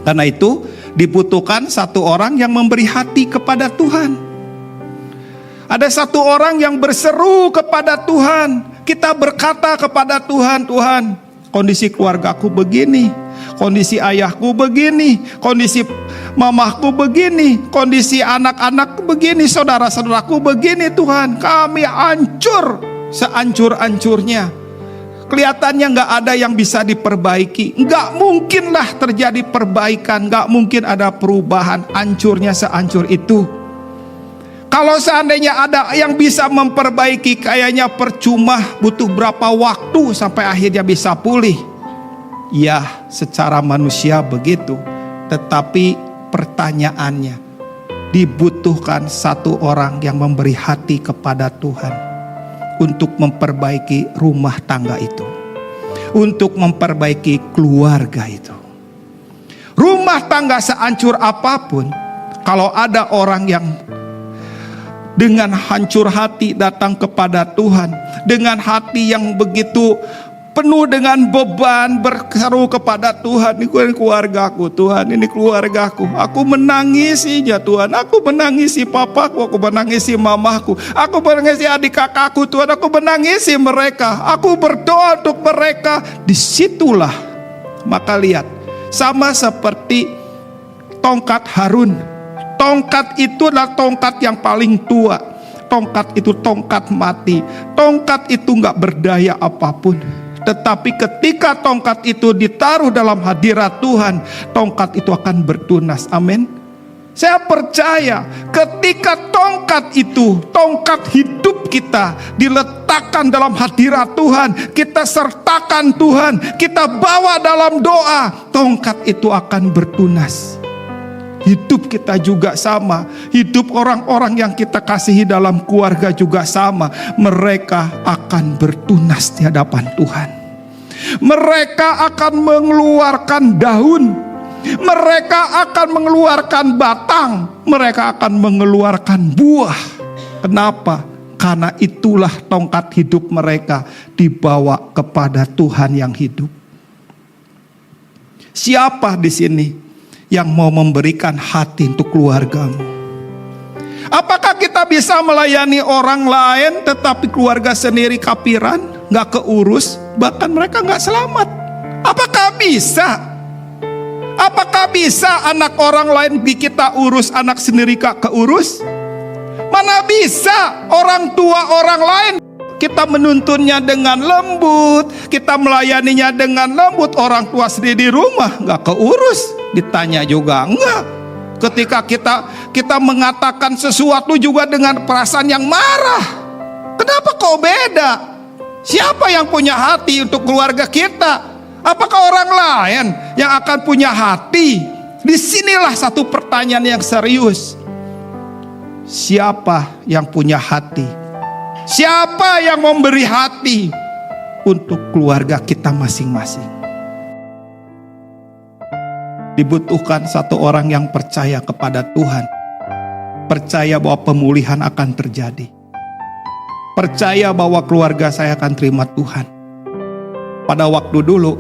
Karena itu dibutuhkan satu orang yang memberi hati kepada Tuhan. Ada satu orang yang berseru kepada Tuhan. Kita berkata kepada Tuhan, Tuhan, kondisi keluargaku begini, kondisi ayahku begini, kondisi mamaku begini, kondisi anak-anakku begini, saudara-saudaraku begini Tuhan. Kami hancur seancur-ancurnya. Kelihatannya gak ada yang bisa diperbaiki. Gak mungkinlah terjadi perbaikan, gak mungkin ada perubahan. Hancurnya seancur itu. Kalau seandainya ada yang bisa memperbaiki, kayaknya percuma, butuh berapa waktu sampai akhirnya bisa pulih. Ya, secara manusia begitu. Tetapi pertanyaannya, dibutuhkan satu orang yang memberi hati kepada Tuhan untuk memperbaiki rumah tangga itu, untuk memperbaiki keluarga itu. Rumah tangga sehancur apapun, kalau ada orang yang dengan hancur hati datang kepada Tuhan, dengan hati yang begitu penuh dengan beban, berseru kepada Tuhan, ini keluargaku Tuhan, ini keluargaku, aku menangisinya Tuhan, aku menangisi papaku, aku menangisi mamaku, aku menangisi adik kakakku Tuhan, aku menangisi mereka, aku berdoa untuk mereka. Disitulah, maka lihat, sama seperti tongkat Harun. Tongkat itu adalah tongkat yang paling tua. Tongkat itu tongkat mati. Tongkat itu gak berdaya apapun. Tetapi ketika tongkat itu ditaruh dalam hadirat Tuhan, tongkat itu akan bertunas. Amin. Saya percaya ketika tongkat itu, tongkat hidup kita diletakkan dalam hadirat Tuhan, kita sertakan Tuhan, kita bawa dalam doa, tongkat itu akan bertunas. Hidup kita juga sama. Hidup orang-orang yang kita kasihi dalam keluarga juga sama. Mereka akan bertunas di hadapan Tuhan. Mereka akan mengeluarkan daun. Mereka akan mengeluarkan batang. Mereka akan mengeluarkan buah. Kenapa? Karena itulah tongkat hidup mereka dibawa kepada Tuhan yang hidup. Siapa di sini yang mau memberikan hati untuk keluargamu? Apakah kita bisa melayani orang lain tetapi keluarga sendiri kapiran, gak keurus, bahkan mereka gak selamat? Apakah bisa? Apakah bisa anak orang lain kita urus, anak sendiri gak keurus? Mana bisa orang tua orang lain kita menuntunnya dengan lembut, kita melayaninya dengan lembut, orang tua sendiri di rumah gak keurus, ditanya juga enggak. Ketika kita mengatakan sesuatu juga dengan perasaan yang marah. Kenapa kok beda? Siapa yang punya hati untuk keluarga kita? Apakah orang lain yang akan punya hati? Disinilah satu pertanyaan yang serius. Siapa yang punya hati? Siapa yang memberi hati untuk keluarga kita masing-masing? Dibutuhkan satu orang yang percaya kepada Tuhan, percaya bahwa pemulihan akan terjadi, percaya bahwa keluarga saya akan terima Tuhan. Pada waktu dulu,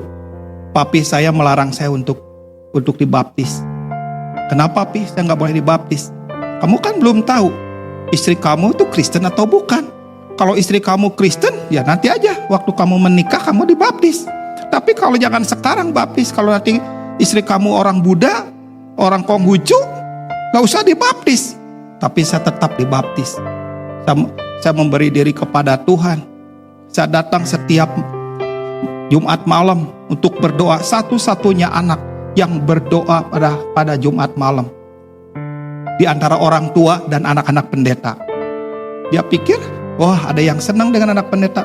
papi saya melarang saya untuk dibaptis. Kenapa papi saya nggak boleh dibaptis? Kamu kan belum tahu istri kamu itu Kristen atau bukan. Kalau istri kamu Kristen, ya nanti aja waktu kamu menikah kamu dibaptis. Tapi kalau jangan sekarang baptis, kalau nanti istri kamu orang Buddha, orang Konghucu, gak usah dibaptis. Tapi saya tetap dibaptis. Saya memberi diri kepada Tuhan. Saya datang setiap Jumat malam untuk berdoa. Satu-satunya anak yang berdoa pada Jumat malam di antara orang tua dan anak-anak pendeta. Dia pikir, wah ada yang senang dengan anak pendeta.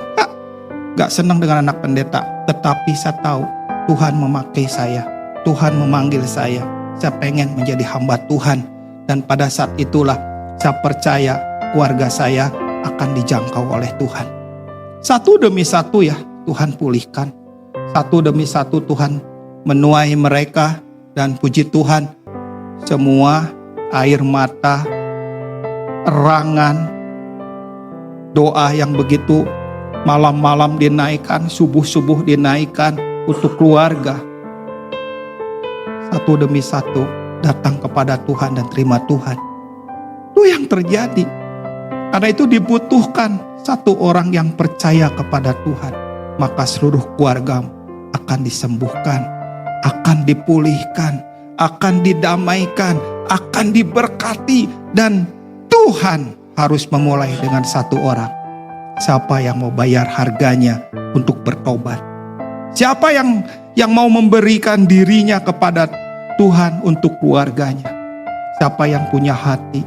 Gak senang dengan anak pendeta. Tetapi saya tahu Tuhan memakai saya, Tuhan memanggil saya. Saya pengen menjadi hamba Tuhan. Dan pada saat itulah saya percaya keluarga saya akan dijangkau oleh Tuhan. Satu demi satu ya Tuhan pulihkan. Satu demi satu Tuhan menuai mereka. Dan puji Tuhan, semua air mata, erangan, doa yang begitu malam-malam dinaikkan, subuh-subuh dinaikkan untuk keluarga. satu demi satu datang kepada Tuhan dan terima Tuhan. Itu yang terjadi. Karena itu dibutuhkan satu orang yang percaya kepada Tuhan. Maka seluruh keluargamu akan disembuhkan, akan dipulihkan, akan didamaikan, akan diberkati. Dan Tuhan harus memulai dengan satu orang. Siapa yang mau bayar harganya untuk bertobat? Siapa yang mau memberikan dirinya kepada Tuhan untuk keluarganya? Siapa yang punya hati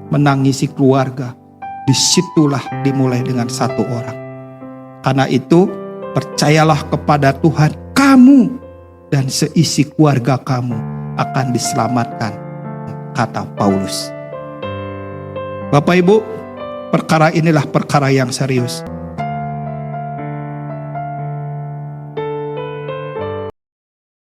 menangisi keluarga? Disitulah dimulai dengan satu orang. Karena itu percayalah kepada Tuhan, kamu dan seisi keluarga kamu akan diselamatkan, kata Paulus. Bapak Ibu, perkara inilah perkara yang serius.